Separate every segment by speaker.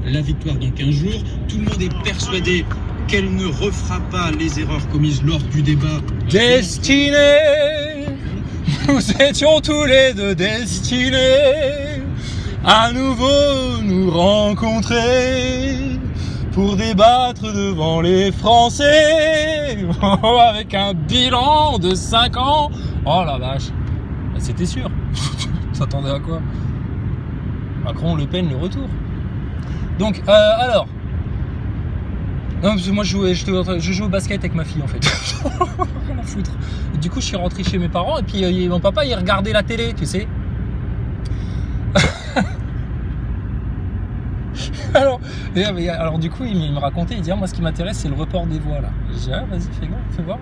Speaker 1: la victoire dans 15 jours. Tout le monde est persuadé qu'elle ne refera pas les erreurs commises lors du débat.
Speaker 2: Destinés, nous étions tous les deux destinés à nouveau nous rencontrer pour débattre devant les Français avec un bilan de 5 ans. Oh la vache, c'était sûr. T'attendais à quoi? Macron, Le Pen, le retour. Donc, alors. Non, parce que moi je joue au basket avec ma fille en fait. Rien à foutre. Et du coup, je suis rentré chez mes parents et puis mon papa il regardait la télé, tu sais. alors du coup, il me racontait, il dit moi ce qui m'intéresse c'est le report des voix là. J'ai dit vas-y, fais voir.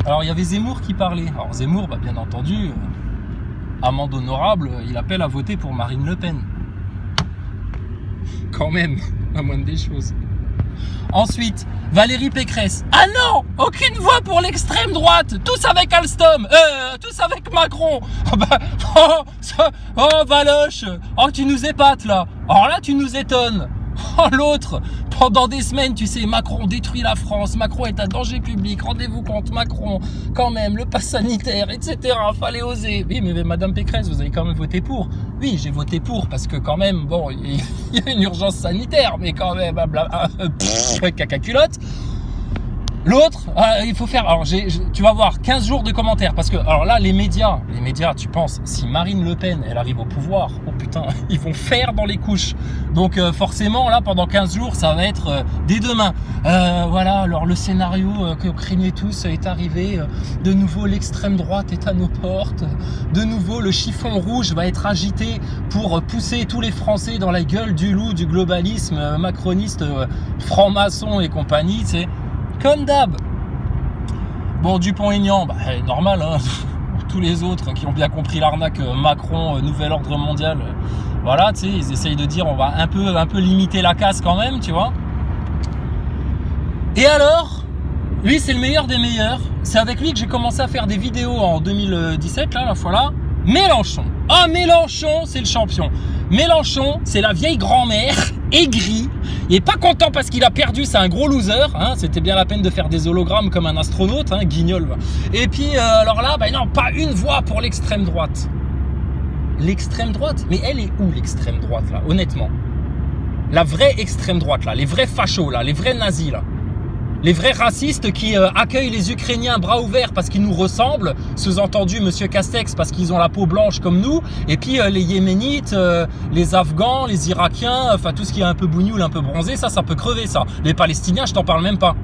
Speaker 2: Alors il y avait Zemmour qui parlait. Alors Zemmour, bien entendu, amende honorable, il appelle à voter pour Marine Le Pen. Quand même, la moindre des choses. Ensuite, Valérie Pécresse. Ah non, aucune voix pour l'extrême droite. Tous avec Alstom. Tous avec Macron. Valoche. Oh, tu nous épates là. Alors là, tu nous étonnes. Oh, l'autre, pendant des semaines, tu sais, Macron détruit la France, Macron est un danger public, rendez-vous compte, Macron, quand même, le pass sanitaire, etc. Fallait oser. Oui, mais Madame Pécresse, vous avez quand même voté pour. Oui, j'ai voté pour, parce que quand même, bon, il y a une urgence sanitaire, mais quand même, caca culotte. L'autre, il faut faire, alors tu vas voir 15 jours de commentaires, parce que, alors là, les médias, tu penses, si Marine Le Pen, elle arrive au pouvoir, oh putain, ils vont faire dans les couches. Donc forcément, là, pendant 15 jours, ça va être dès demain. Voilà, alors le scénario que vous craignez tous est arrivé. De nouveau, l'extrême droite est à nos portes. De nouveau, le chiffon rouge va être agité pour pousser tous les Français dans la gueule du loup, du globalisme macroniste, franc-maçon et compagnie, tu sais. Comme d'hab. Bon, Dupont-Aignan, normal, hein. Tous les autres qui ont bien compris l'arnaque Macron, nouvel ordre mondial, voilà, tu sais, ils essayent de dire on va un peu limiter la casse quand même, tu vois. Et alors, lui c'est le meilleur des meilleurs. C'est avec lui que j'ai commencé à faire des vidéos en 2017, là, la fois là. Mélenchon. Ah, Mélenchon, c'est le champion. Mélenchon, c'est la vieille grand-mère aigrie. Il est pas content parce qu'il a perdu, c'est un gros loser. Hein, c'était bien la peine de faire des hologrammes comme un astronaute, hein, guignol. Et puis, alors là, non, pas une voix pour l'extrême droite. L'extrême droite? Mais elle est où l'extrême droite, là, honnêtement? La vraie extrême droite, là, les vrais fachos, là, les vrais nazis, là. Les vrais racistes qui accueillent les Ukrainiens bras ouverts parce qu'ils nous ressemblent, sous-entendu Monsieur Castex parce qu'ils ont la peau blanche comme nous, et puis les Yéménites, les Afghans, les Irakiens, enfin tout ce qui est un peu bougnoul, un peu bronzé, ça peut crever ça. Les Palestiniens, je t'en parle même pas.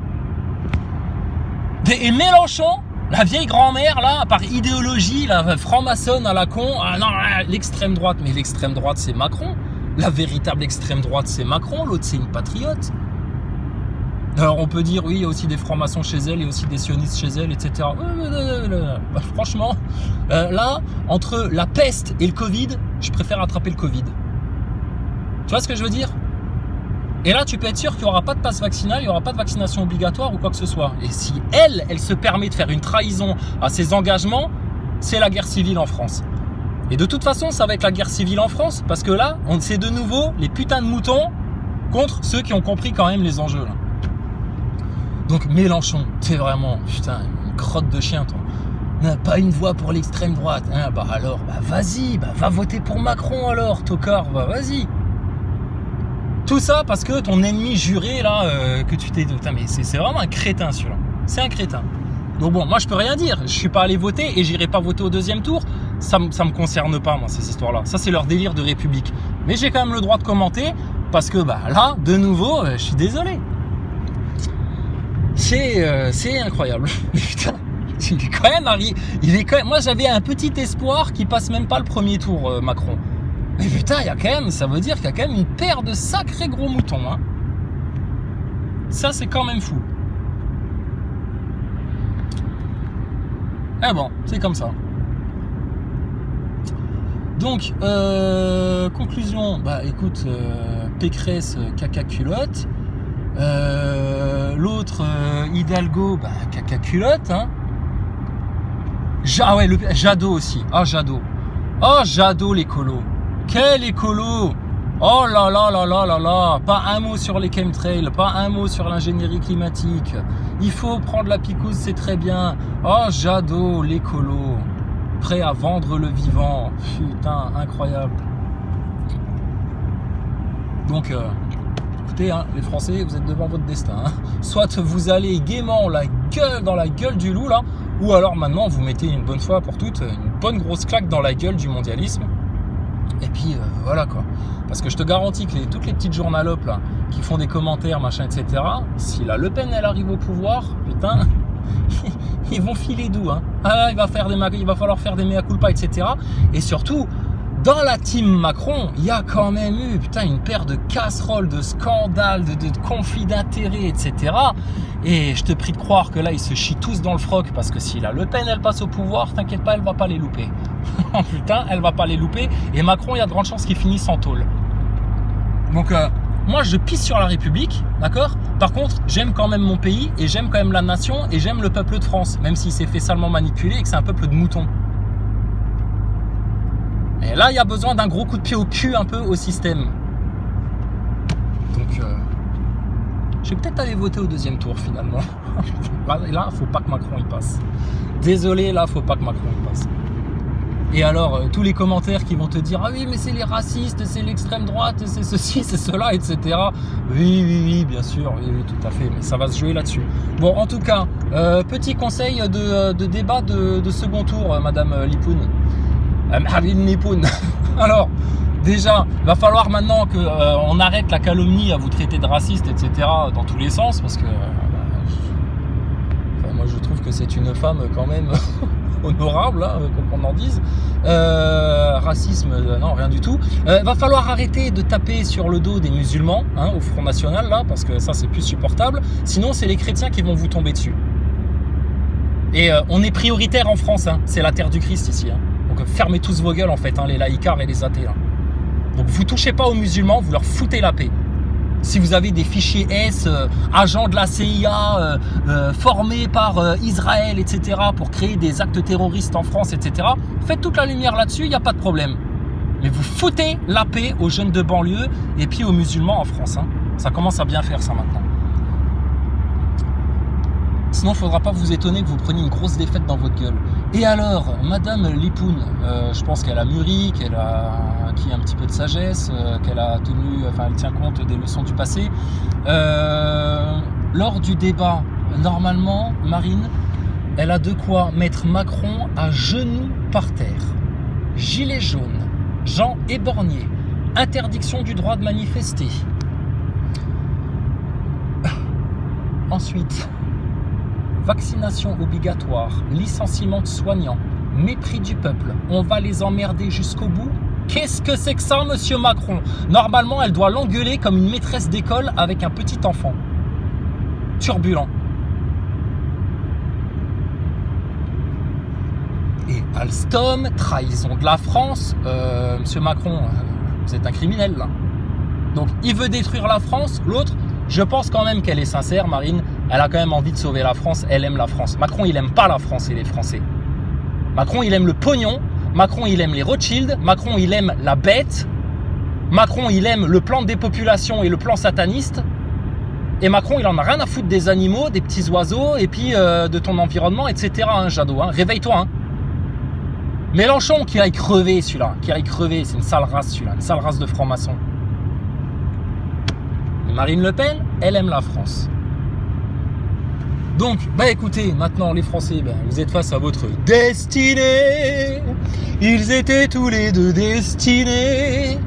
Speaker 2: Et Mélenchon, la vieille grand-mère là, par idéologie, la franc-maçonne à la con, ah non, l'extrême droite, mais l'extrême droite c'est Macron. La véritable extrême droite c'est Macron, l'autre c'est une patriote. Alors on peut dire oui, il y a aussi des francs-maçons chez elle, il y a aussi des sionistes chez elle, etc. Franchement, là, entre la peste et le Covid, je préfère attraper le Covid. Tu vois ce que je veux dire? Et là, tu peux être sûr qu'il n'y aura pas de passe vaccinal, il n'y aura pas de vaccination obligatoire ou quoi que ce soit. Et si elle se permet de faire une trahison à ses engagements, c'est la guerre civile en France. Et de toute façon, ça va être la guerre civile en France, parce que là, c'est de nouveau les putains de moutons contre ceux qui ont compris quand même les enjeux, là. Donc Mélenchon, t'es vraiment, putain, une crotte de chien, toi. Pas une voix pour l'extrême droite. Hein, alors, vas-y, va voter pour Macron alors, tocard, vas-y. Tout ça parce que ton ennemi juré, là, que tu t'es... Putain, mais c'est vraiment un crétin, celui-là. C'est un crétin. Donc bon, moi, je peux rien dire. Je suis pas allé voter et j'irai pas voter au deuxième tour. Ça me concerne pas, moi, ces histoires-là. Ça, c'est leur délire de République. Mais j'ai quand même le droit de commenter parce que, là, de nouveau, je suis désolé. C'est incroyable. Putain, il est quand même. Moi, j'avais un petit espoir qu'il passe même pas le premier tour, Macron. Mais putain, ça veut dire qu'il y a quand même une paire de sacrés gros moutons, hein. Ça, c'est quand même fou. Eh bon, c'est comme ça. Donc, conclusion. Écoute, Pécresse, caca culotte. L'autre Hidalgo, caca culotte, hein. Jadot aussi. Ah, Jadot l'écolo. Quel écolo. Oh là là là là là là, pas un mot sur les chemtrails, pas un mot sur l'ingénierie climatique. Il faut prendre la picouse, c'est très bien. Oh, Jadot, l'écolo, prêt à vendre le vivant. Putain, incroyable. Donc, écoutez, hein, les Français, vous êtes devant votre destin. Hein. Soit vous allez gaiement dans la gueule du loup, là, ou alors maintenant, vous mettez une bonne fois pour toutes, une bonne grosse claque dans la gueule du mondialisme. Et puis, voilà quoi. Parce que je te garantis que toutes les petites journalopes là, qui font des commentaires, machin, etc., si la Le Pen, elle arrive au pouvoir, putain, ils vont filer doux. Hein. Ah, il va falloir faire des mea culpa, etc. Et surtout, dans la team Macron, il y a quand même eu une paire de casseroles, de scandales, de conflits d'intérêts, etc. Et je te prie de croire que là, ils se chient tous dans le froc parce que si la Le Pen, elle passe au pouvoir, t'inquiète pas, elle va pas les louper. Putain, elle va pas les louper. Et Macron, il y a de grandes chances qu'il finisse en tôle. Donc, moi, je pisse sur la République, d'accord ? Par contre, j'aime quand même mon pays et j'aime quand même la nation et j'aime le peuple de France, même s'il s'est fait salement manipuler et que c'est un peuple de moutons. Et là, il y a besoin d'un gros coup de pied au cul un peu au système. Donc, je vais peut-être aller voter au deuxième tour finalement. Là, faut pas que Macron y passe. Désolé, là, faut pas que Macron y passe. Et alors, tous les commentaires qui vont te dire « Ah oui, mais c'est les racistes, c'est l'extrême droite, c'est ceci, c'est cela, etc. » Oui, bien sûr, oui, tout à fait, mais ça va se jouer là-dessus. Bon, en tout cas, petit conseil de débat de second tour, Madame Lipoun. Marine Lipoun. Alors, déjà, il va falloir maintenant qu'on arrête la calomnie à vous traiter de raciste, etc. dans tous les sens, parce que moi je trouve que c'est une femme quand même honorable, hein, qu'on en dise. Racisme, non, rien du tout. Va falloir arrêter de taper sur le dos des musulmans, hein, au Front National, là, parce que ça c'est plus supportable. Sinon, c'est les chrétiens qui vont vous tomber dessus. Et on est prioritaire en France, hein, c'est la terre du Christ ici. Hein. Donc fermez tous vos gueules en fait, hein, les laïcards et les athées. Hein. Donc vous touchez pas aux musulmans, vous leur foutez la paix. Si vous avez des fichiers S, agents de la CIA, formés par Israël, etc., pour créer des actes terroristes en France, etc., faites toute la lumière là-dessus, il n'y a pas de problème. Mais vous foutez la paix aux jeunes de banlieue et puis aux musulmans en France. Hein. Ça commence à bien faire ça maintenant. Sinon, il ne faudra pas vous étonner que vous preniez une grosse défaite dans votre gueule. Et alors, Madame Lipoun, je pense qu'elle a mûri, qu'elle a acquis un petit peu de sagesse, qu'elle a tenu, elle tient compte des leçons du passé. Lors du débat, normalement, Marine, elle a de quoi mettre Macron à genoux par terre. Gilets jaunes, Jean éborgné, interdiction du droit de manifester. Ensuite, vaccination obligatoire, licenciement de soignants, mépris du peuple, on va les emmerder jusqu'au bout. Qu'est-ce que c'est que ça, monsieur Macron? Normalement, elle doit l'engueuler comme une maîtresse d'école avec un petit enfant. Turbulent. Et Alstom, trahison de la France. Monsieur Macron, vous êtes un criminel, là. Donc, il veut détruire la France. L'autre, je pense quand même qu'elle est sincère, Marine. Elle a quand même envie de sauver la France. Elle aime la France. Macron, il aime pas la France et les Français. Macron, il aime le pognon. Macron, il aime les Rothschild. Macron, il aime la bête. Macron, il aime le plan de dépopulation et le plan sataniste. Et Macron, il en a rien à foutre des animaux, des petits oiseaux et puis de ton environnement, etc. Hein, Jadot, hein. Réveille-toi. Hein. Mélenchon, qui aille crever, celui-là. Qui aille crever. C'est une sale race, celui-là. Une sale race de francs-maçons. Et Marine Le Pen, elle aime la France. Donc, écoutez, maintenant les Français, vous êtes face à votre destinée. Ils étaient tous les deux destinés.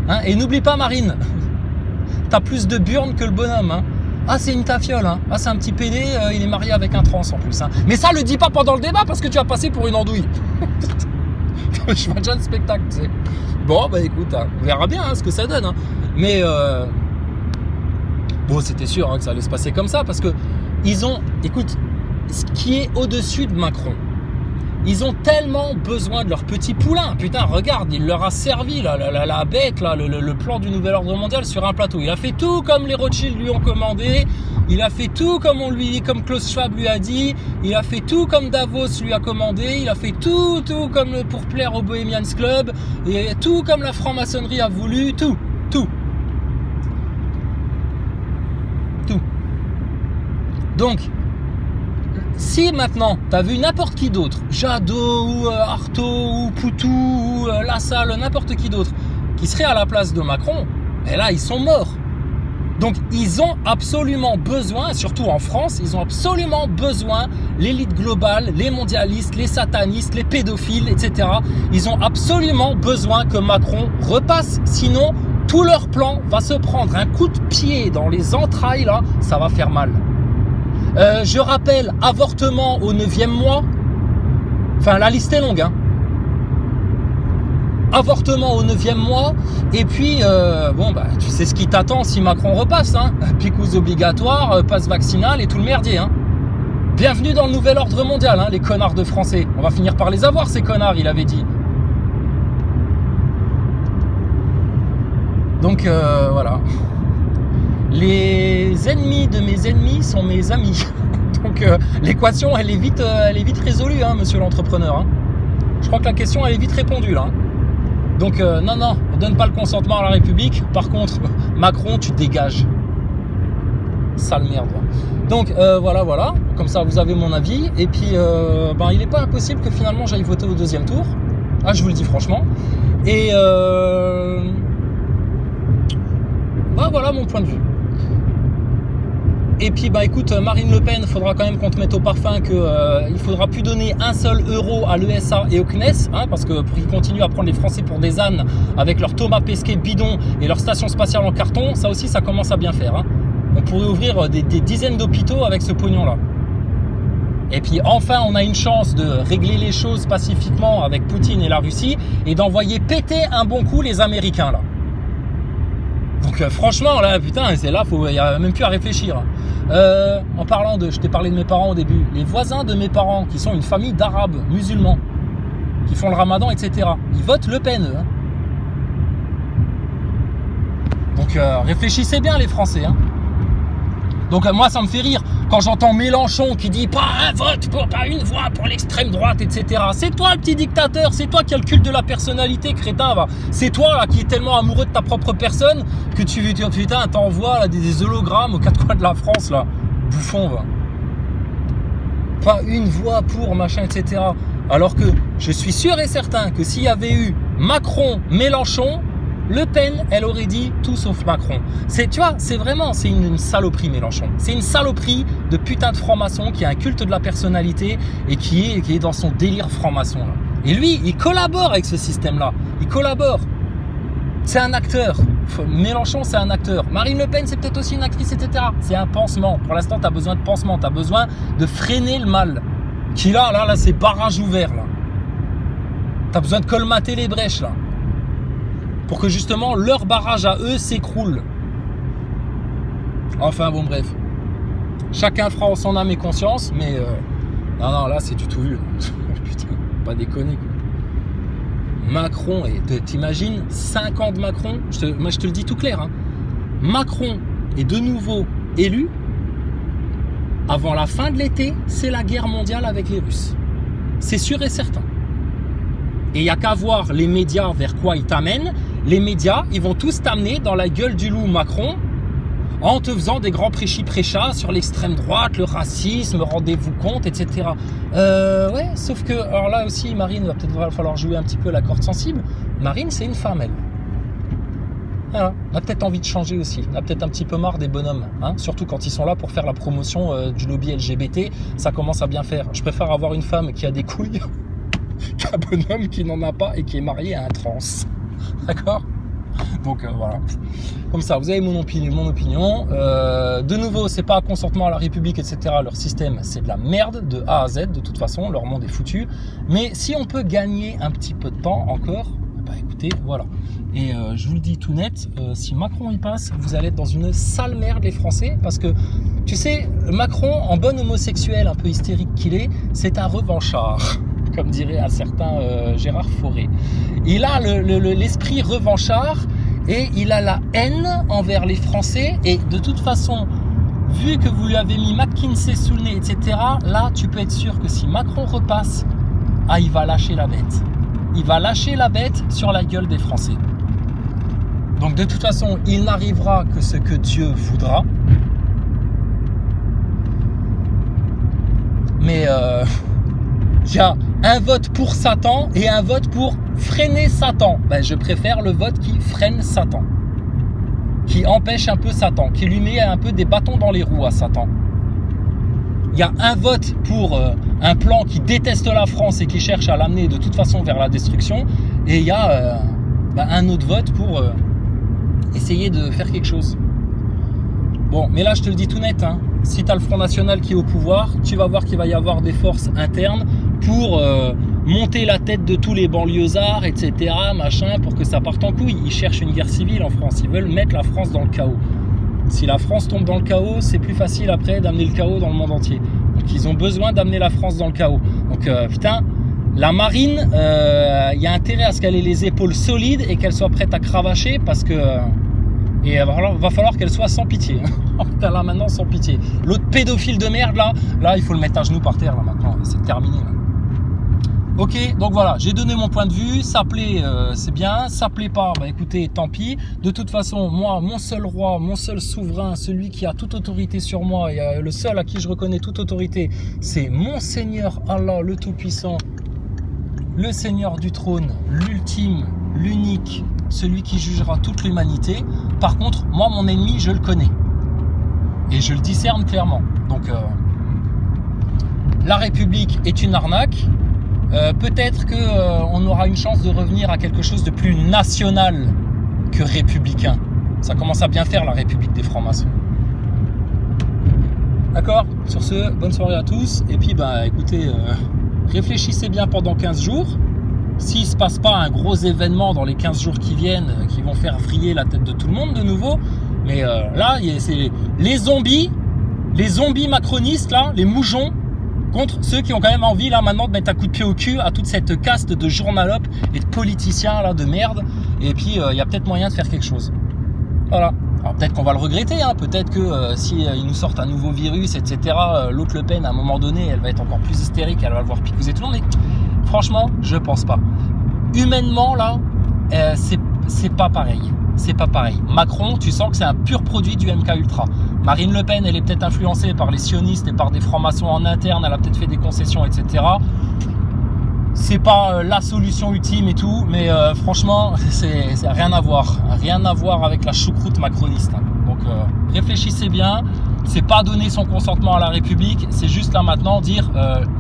Speaker 2: Hein, et n'oublie pas, Marine, t'as plus de burnes que le bonhomme. Hein. Ah, c'est une tafiole. Hein. Ah, c'est un petit PD, il est marié avec un trans en plus. Hein. Mais ça, le dis pas pendant le débat parce que tu vas passer pour une andouille. Je vois déjà le spectacle, tu sais. Bon, écoute, hein, on verra bien ce que ça donne. Hein. Mais, bon, c'était sûr que ça allait se passer comme ça parce que ils ont, écoute, ce qui est au-dessus de Macron, ils ont tellement besoin de leur petit poulain. Putain, regarde, il leur a servi la bête, là, le plan du nouvel ordre mondial sur un plateau. Il a fait tout comme les Rothschild lui ont commandé. Il a fait tout comme comme Klaus Schwab lui a dit. Il a fait tout comme Davos lui a commandé. Il a fait tout comme pour plaire au Bohemians Club. Et tout comme la franc-maçonnerie a voulu, tout. Tout. Donc, si maintenant, tu as vu n'importe qui d'autre, Jadot ou Artaud ou Poutou ou Lassalle, n'importe qui d'autre, qui serait à la place de Macron, et là, ils sont morts. Donc, ils ont absolument besoin, surtout en France, ils ont absolument besoin, l'élite globale, les mondialistes, les satanistes, les pédophiles, etc. Ils ont absolument besoin que Macron repasse. Sinon, tout leur plan va se prendre un coup de pied dans les entrailles, là, ça va faire mal. Je rappelle, avortement au 9e mois. Enfin, la liste est longue, hein. Avortement au 9e mois. Et puis, bon, bah, tu sais ce qui t'attend si Macron repasse, hein. Picouse obligatoire, passe vaccinal et tout le merdier, hein. Bienvenue dans le nouvel ordre mondial, hein, les connards de Français. On va finir par les avoir, ces connards, il avait dit. Donc, voilà. Les ennemis de mes ennemis sont mes amis. Donc l'équation elle est vite résolue, hein, monsieur l'entrepreneur. Hein. Je crois que la question elle est vite répondue là. Hein. Donc non, on donne pas le consentement à la République. Par contre, Macron, tu dégages. Sale merde. Donc voilà. Comme ça, vous avez mon avis. Et puis, il n'est pas impossible que finalement j'aille voter au 2e tour. Ah, je vous le dis franchement. Et voilà mon point de vue. Et puis écoute, Marine Le Pen, il faudra quand même qu'on te mette au parfum que il faudra plus donner un seul euro à l'ESA et au CNES, hein, parce que pour qu'ils continuent à prendre les Français pour des ânes avec leur Thomas Pesquet bidon et leur station spatiale en carton, ça aussi ça commence à bien faire. Hein. On pourrait ouvrir des dizaines d'hôpitaux avec ce pognon-là. Et puis enfin, on a une chance de régler les choses pacifiquement avec Poutine et la Russie et d'envoyer péter un bon coup les Américains là. Donc franchement là putain c'est là il n'y a même plus à réfléchir. En parlant je t'ai parlé de mes parents au début, les voisins de mes parents qui sont une famille d'arabes musulmans qui font le ramadan etc. Ils votent Le Pen eux, hein. Donc réfléchissez bien les Français hein. Donc moi ça me fait rire quand j'entends Mélenchon qui dit pas un vote, pas une voix pour l'extrême droite, etc. C'est toi le petit dictateur, c'est toi qui as le culte de la personnalité, crétin. Va. C'est toi là qui es tellement amoureux de ta propre personne que tu t'envoies des hologrammes aux quatre coins de la France là. Bouffon va. Pas une voix pour machin, etc. Alors que je suis sûr et certain que s'il y avait eu Macron, Mélenchon, Le Pen, elle aurait dit tout sauf Macron. C'est une saloperie Mélenchon. C'est une saloperie de putain de franc-maçon qui a un culte de la personnalité et qui est dans son délire franc-maçon. Là. Et lui, il collabore avec ce système-là. Il collabore. C'est un acteur. Mélenchon, c'est un acteur. Marine Le Pen, c'est peut-être aussi une actrice, etc. C'est un pansement. Pour l'instant, tu as besoin de pansement. Tu as besoin de freiner le mal. Qui là, c'est barrage ouvert. Tu as besoin de colmater les brèches, là. Pour que justement leur barrage à eux s'écroule. Enfin bon bref. Chacun fera en son âme et conscience, mais non, là c'est du tout vu. Putain, pas déconner quoi. Macron, et t'imagines 5 ans de Macron, moi je te le dis tout clair, hein. Macron est de nouveau élu. Avant la fin de l'été, c'est la guerre mondiale avec les Russes. C'est sûr et certain. Et il n'y a qu'à voir les médias vers quoi ils t'amènent. Les médias, ils vont tous t'amener dans la gueule du loup Macron en te faisant des grands prêchis-prêchats sur l'extrême droite, le racisme, rendez-vous compte, etc. Ouais, sauf que, alors là aussi, Marine, va falloir jouer un petit peu la corde sensible. Marine, c'est une femme, elle. Voilà. Elle a peut-être envie de changer aussi. Elle a peut-être un petit peu marre des bonhommes. Hein, surtout quand ils sont là pour faire la promotion du lobby LGBT. Ça commence à bien faire. Je préfère avoir une femme qui a des couilles qu'un bonhomme qui n'en a pas et qui est marié à un trans. D'accord ? Donc voilà. Comme ça, vous avez mon opinion. De nouveau, c'est pas un consentement à la République, etc. Leur système, c'est de la merde de A à Z. De toute façon, leur monde est foutu. Mais si on peut gagner un petit peu de temps encore, écoutez, voilà. Et je vous le dis tout net, si Macron y passe, vous allez être dans une sale merde les Français. Parce que, tu sais, Macron, en bon homosexuel un peu hystérique qu'il est, c'est un revanchard. Comme dirait un certain Gérard Fauré. Il a l'esprit revanchard et il a la haine envers les Français. Et de toute façon, vu que vous lui avez mis McKinsey sous le nez, etc., là, tu peux être sûr que si Macron repasse, il va lâcher la bête. Il va lâcher la bête sur la gueule des Français. Donc de toute façon, il n'arrivera que ce que Dieu voudra. Mais il y a un vote pour Satan et un vote pour freiner Satan. Ben, je préfère le vote qui freine Satan, qui empêche un peu Satan, qui lui met un peu des bâtons dans les roues à Satan. Il y a un vote pour un plan qui déteste la France et qui cherche à l'amener de toute façon vers la destruction. Et il y a un autre vote pour essayer de faire quelque chose. Bon, mais là je te le dis tout net, hein. Si tu as le Front National qui est au pouvoir, tu vas voir qu'il va y avoir des forces internes pour monter la tête de tous les banlieusards, etc., machin, pour que ça parte en couille. Ils cherchent une guerre civile en France, ils veulent mettre la France dans le chaos. Si la France tombe dans le chaos, c'est plus facile après d'amener le chaos dans le monde entier. Donc ils ont besoin d'amener la France dans le chaos. Donc putain, la marine, il y a intérêt à ce qu'elle ait les épaules solides et qu'elle soit prête à cravacher parce que... et il va falloir qu'elle soit sans pitié. Putain, là maintenant sans pitié. L'autre pédophile de merde là il faut le mettre à genoux par terre là maintenant, c'est terminé là. Ok, donc voilà, j'ai donné mon point de vue, ça plaît, c'est bien, ça plaît pas, bah écoutez, tant pis. De toute façon, moi, mon seul roi, mon seul souverain, celui qui a toute autorité sur moi, et le seul à qui je reconnais toute autorité, c'est mon Seigneur Allah, le Tout-Puissant, le Seigneur du trône, l'ultime, l'unique, celui qui jugera toute l'humanité. Par contre, moi, mon ennemi, je le connais. Et je le discerne clairement. Donc, la République est une arnaque. Peut-être qu'on aura une chance de revenir à quelque chose de plus national que républicain. Ça commence à bien faire la République des francs-maçons. D'accord ? Sur ce, bonne soirée à tous. Et puis, écoutez, réfléchissez bien pendant 15 jours. S'il ne se passe pas un gros événement dans les 15 jours qui viennent, qui vont faire vriller la tête de tout le monde de nouveau. Mais là, c'est les zombies macronistes, là, les moujons, contre ceux qui ont quand même envie là maintenant de mettre un coup de pied au cul à toute cette caste de journalopes et de politiciens là de merde. Et puis il y a peut-être moyen de faire quelque chose. Voilà. Alors peut-être qu'on va le regretter, hein. Peut-être que si ils nous sortent un nouveau virus, etc. L'autre Le Pen à un moment donné, elle va être encore plus hystérique, elle va le voir picouser tout le monde. Mais franchement, je pense pas. Humainement là, c'est pas pareil. C'est pas pareil. Macron, tu sens que c'est un pur produit du MK Ultra. Marine Le Pen, elle est peut-être influencée par les sionistes et par des francs-maçons en interne, elle a peut-être fait des concessions, etc. C'est pas la solution ultime et tout, mais franchement, c'est rien à voir. Rien à voir avec la choucroute macroniste. Donc réfléchissez bien. C'est pas donner son consentement à la République, c'est juste là maintenant dire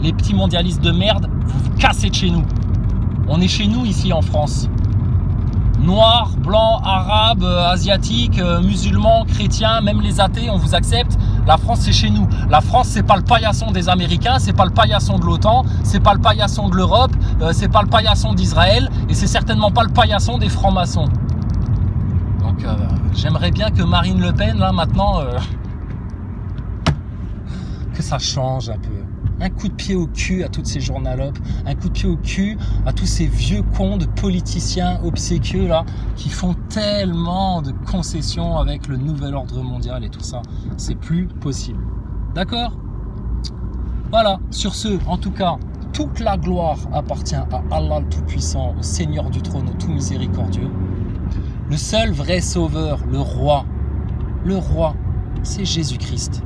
Speaker 2: les petits mondialistes de merde, vous vous cassez de chez nous. On est chez nous ici en France. Noirs, blancs, arabes, asiatiques, musulmans, chrétiens, même les athées, on vous accepte. La France, c'est chez nous. La France, c'est pas le paillasson des Américains, c'est pas le paillasson de l'OTAN, c'est pas le paillasson de l'Europe, c'est pas le paillasson d'Israël, et c'est certainement pas le paillasson des francs-maçons. Donc, j'aimerais bien que Marine Le Pen, là, maintenant, que ça change un peu. Un coup de pied au cul à toutes ces journalopes, un coup de pied au cul à tous ces vieux cons de politiciens obséquieux là, qui font tellement de concessions avec le nouvel ordre mondial et tout ça. C'est plus possible. D'accord ? Voilà, sur ce, en tout cas, toute la gloire appartient à Allah le Tout-Puissant, au Seigneur du trône, au Tout Miséricordieux. Le seul vrai sauveur, le roi, c'est Jésus-Christ.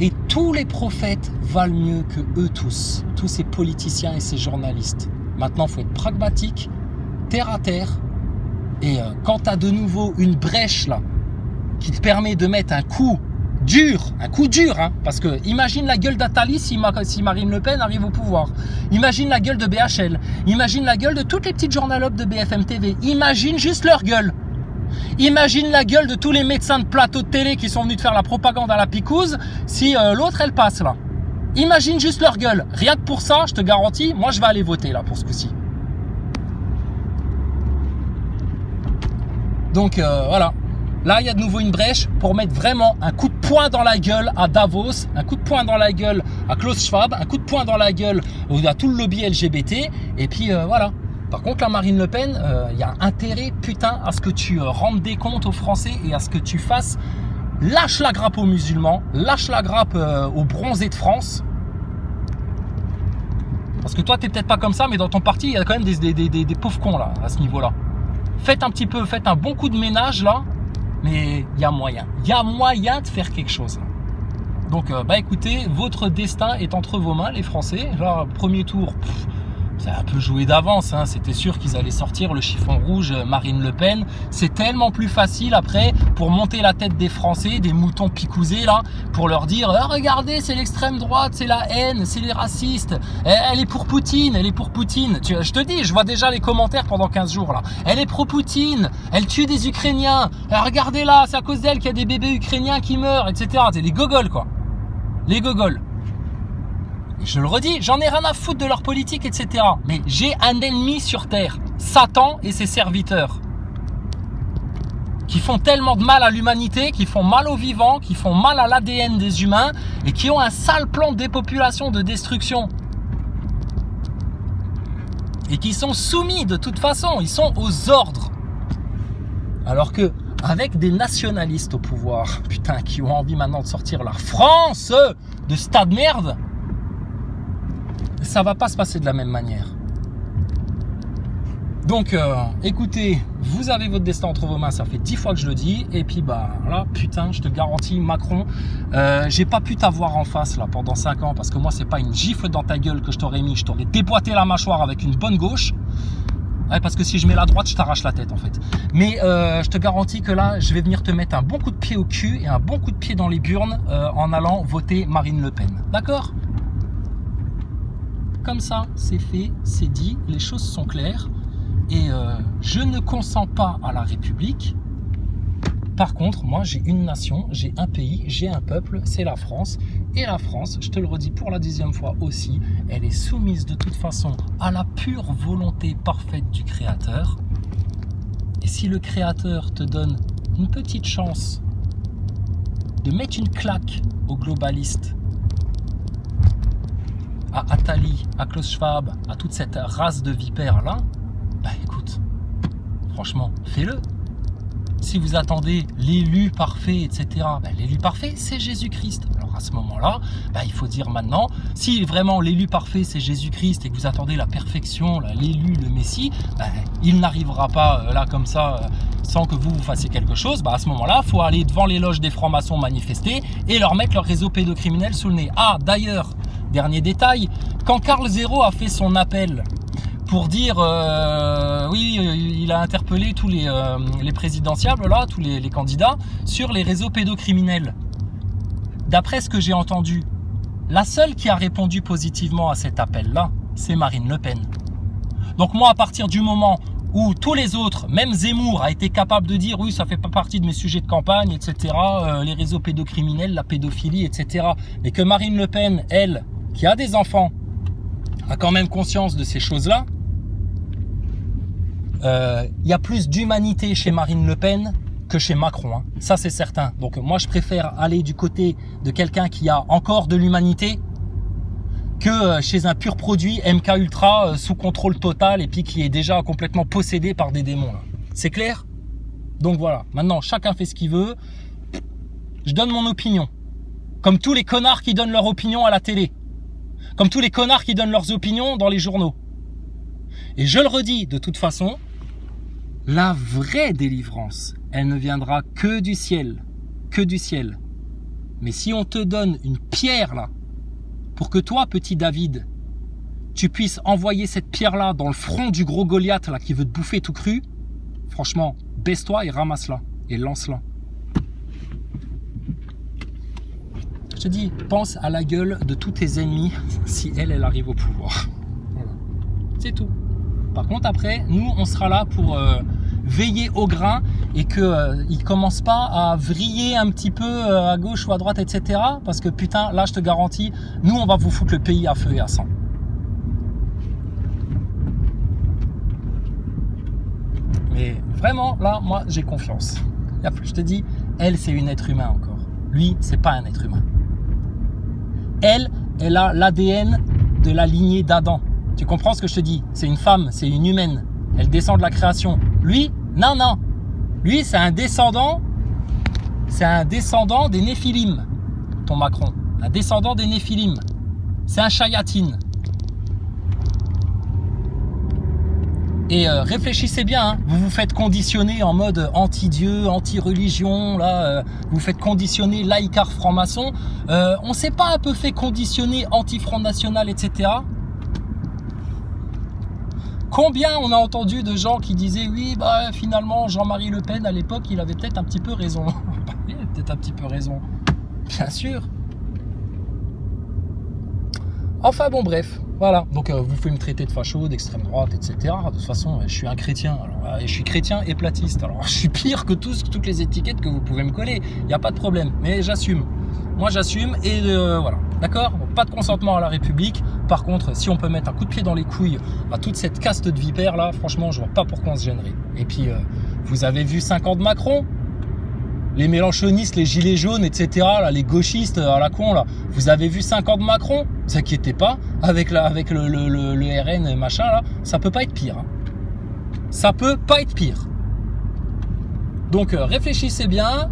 Speaker 2: Et tous les prophètes valent mieux que eux tous ces politiciens et ces journalistes. Maintenant, il faut être pragmatique, terre à terre. Et quand tu as de nouveau une brèche là, qui te permet de mettre un coup dur, hein, parce que imagine la gueule d'Attali si Marine Le Pen arrive au pouvoir. Imagine la gueule de BHL. Imagine la gueule de toutes les petites journalopes de BFM TV. Imagine juste leur gueule. Imagine la gueule de tous les médecins de plateau de télé qui sont venus te faire la propagande à la picouse si l'autre elle passe là. Imagine juste leur gueule. Rien que pour ça, je te garantis, moi je vais aller voter là pour ce coup-ci. Donc voilà. Là, il y a de nouveau une brèche pour mettre vraiment un coup de poing dans la gueule à Davos, un coup de poing dans la gueule à Klaus Schwab, un coup de poing dans la gueule à tout le lobby LGBT. Et puis voilà. Par contre, la Marine Le Pen, il y a intérêt, putain, à ce que tu rendes des comptes aux Français et à ce que tu fasses, lâche la grappe aux musulmans, lâche la grappe aux bronzés de France. Parce que toi, t'es peut-être pas comme ça, mais dans ton parti, il y a quand même des pauvres cons là, à ce niveau-là. Faites un bon coup de ménage là, mais il y a moyen. Il y a moyen de faire quelque chose. Donc, écoutez, votre destin est entre vos mains, les Français. Là, premier tour, c'est un peu joué d'avance, hein. C'était sûr qu'ils allaient sortir le chiffon rouge Marine Le Pen. C'est tellement plus facile après pour monter la tête des Français, des moutons picousés là, pour leur dire regardez, c'est l'extrême droite, c'est la haine, c'est les racistes. Elle est pour Poutine, elle est pour Poutine. Je te dis, je vois déjà les commentaires pendant 15 jours là. Elle est pro-Poutine, elle tue des Ukrainiens. Regardez là, c'est à cause d'elle qu'il y a des bébés ukrainiens qui meurent, etc. C'est les gogoles quoi. Les gogoles. Je le redis, j'en ai rien à foutre de leur politique, etc. Mais j'ai un ennemi sur Terre, Satan et ses serviteurs, qui font tellement de mal à l'humanité, qui font mal aux vivants, qui font mal à l'ADN des humains et qui ont un sale plan de dépopulation, de destruction. Et qui sont soumis de toute façon, ils sont aux ordres. Alors que, avec des nationalistes au pouvoir, putain, qui ont envie maintenant de sortir la France de ce tas de merde, ça va pas se passer de la même manière. Donc, écoutez, vous avez votre destin entre vos mains, ça fait 10 fois que je le dis, et puis là, putain, je te garantis, Macron, j'ai pas pu t'avoir en face là pendant 5 ans, parce que moi, c'est pas une gifle dans ta gueule que je t'aurais mis, je t'aurais déboîté la mâchoire avec une bonne gauche. Ouais, parce que si je mets la droite, je t'arrache la tête en fait. Mais je te garantis que là, je vais venir te mettre un bon coup de pied au cul et un bon coup de pied dans les burnes en allant voter Marine Le Pen. D'accord ? Comme ça, c'est fait, c'est dit, les choses sont claires. Et je ne consens pas à la République. Par contre, moi, j'ai une nation, j'ai un pays, j'ai un peuple, c'est la France. Et la France, je te le redis pour la 10e fois aussi, elle est soumise de toute façon à la pure volonté parfaite du Créateur. Et si le Créateur te donne une petite chance de mettre une claque aux globalistes, à Attali, à Klaus Schwab, à toute cette race de vipères là, écoute, franchement, fais-le. Si vous attendez l'élu parfait, etc., l'élu parfait, c'est Jésus-Christ. Alors à ce moment-là, il faut dire maintenant, si vraiment l'élu parfait, c'est Jésus-Christ et que vous attendez la perfection, l'élu, le Messie, il n'arrivera pas là comme ça sans que vous fassiez quelque chose. À ce moment-là, il faut aller devant les loges des francs-maçons manifester et leur mettre leur réseau pédocriminel sous le nez. Ah, d'ailleurs, dernier détail, quand Karl Zéro a fait son appel pour dire, oui, il a interpellé tous les présidentiables, là, tous les candidats, sur les réseaux pédocriminels. D'après ce que j'ai entendu, la seule qui a répondu positivement à cet appel-là, c'est Marine Le Pen. Donc moi, à partir du moment où tous les autres, même Zemmour, a été capable de dire, oui, ça fait pas partie de mes sujets de campagne, etc., les réseaux pédocriminels, la pédophilie, etc., mais que Marine Le Pen, elle, qui a des enfants, a quand même conscience de ces choses-là, y a plus d'humanité chez Marine Le Pen que chez Macron, hein. Ça c'est certain. Donc moi je préfère aller du côté de quelqu'un qui a encore de l'humanité que chez un pur produit MK Ultra sous contrôle total et puis qui est déjà complètement possédé par des démons, là. C'est clair ? Donc voilà, maintenant chacun fait ce qu'il veut. Je donne mon opinion. Comme tous les connards qui donnent leur opinion à la télé. Comme tous les connards qui donnent leurs opinions dans les journaux. Et je le redis, de toute façon, la vraie délivrance, elle ne viendra que du ciel. Que du ciel. Mais si on te donne une pierre là, pour que toi, petit David, tu puisses envoyer cette pierre-là dans le front du gros Goliath là qui veut te bouffer tout cru, franchement, baisse-toi et ramasse-la. Et lance-la. Je te dis, pense à la gueule de tous tes ennemis si elle arrive au pouvoir. Voilà. C'est tout. Par contre, après, nous, on sera là pour veiller au grain et qu'ils ne commencent pas à vriller un petit peu à gauche ou à droite, etc. Parce que putain, là, je te garantis, nous, on va vous foutre le pays à feu et à sang. Mais vraiment, là, moi, j'ai confiance. Je te dis, elle, c'est une être humain encore. Lui, c'est pas un être humain. Elle a l'ADN de la lignée d'Adam. Tu comprends ce que je te dis? C'est une femme, c'est une humaine. Elle descend de la création. Lui, non. Lui, c'est un descendant des Et réfléchissez bien, hein. Vous vous faites conditionner en mode anti-dieu, anti-religion, là, vous vous faites conditionner laïcard franc-maçon. On s'est pas un peu fait conditionner anti-Front National, etc. Combien on a entendu de gens qui disaient oui, bah finalement Jean-Marie Le Pen à l'époque, il avait peut-être un petit peu raison. Il avait peut-être un petit peu raison, bien sûr. Enfin bon, bref, voilà. Donc vous pouvez me traiter de facho, d'extrême droite, etc. De toute façon, je suis un chrétien. Alors, je suis chrétien et platiste. Alors je suis pire que toutes les étiquettes que vous pouvez me coller. Il n'y a pas de problème. Mais j'assume. Moi j'assume et voilà. D'accord ? Pas de consentement à la République. Par contre, si on peut mettre un coup de pied dans les couilles à toute cette caste de vipères là, franchement, je vois pas pourquoi on se gênerait. Et puis, vous avez vu 5 ans de Macron ? Les mélenchonistes, les gilets jaunes, etc., là, les gauchistes à la con, là. Vous avez vu 5 ans de Macron ? Ne vous inquiétez pas, avec le RN machin, là, ça peut pas être pire. Hein. Ça peut pas être pire. Donc, réfléchissez bien.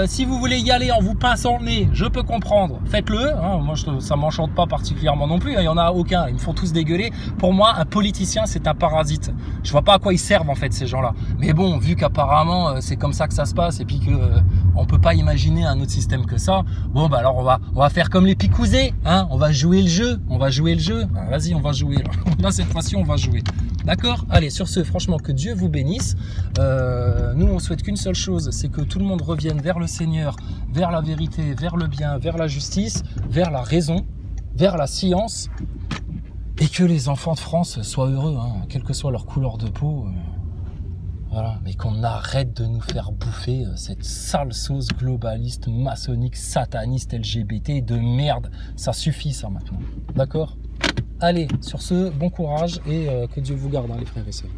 Speaker 2: Si vous voulez y aller en vous pinçant le nez, je peux comprendre, faites-le. Hein, moi, ça m'enchante pas particulièrement non plus. Il y en a aucun. Ils me font tous dégueuler. Pour moi, un politicien, c'est un parasite. Je vois pas à quoi ils servent en fait ces gens-là. Mais bon, vu qu'apparemment c'est comme ça que ça se passe et puis que on peut pas imaginer un autre système que ça. Bon, bah alors on va faire comme les picousés. Hein, on va jouer le jeu. On va jouer le jeu. Ah, vas-y, on va jouer. Là, cette fois-ci, on va jouer. D'accord ? Allez, sur ce, franchement, que Dieu vous bénisse. Nous, on souhaite qu'une seule chose, c'est que tout le monde revienne vers le Seigneur, vers la vérité, vers le bien, vers la justice, vers la raison, vers la science, et que les enfants de France soient heureux, hein, quelle que soit leur couleur de peau. Voilà, mais qu'on arrête de nous faire bouffer cette sale sauce globaliste, maçonnique, sataniste, LGBT de merde. Ça suffit, ça, maintenant. D'accord ? Allez, sur ce, bon courage et que Dieu vous garde, hein, les frères et sœurs.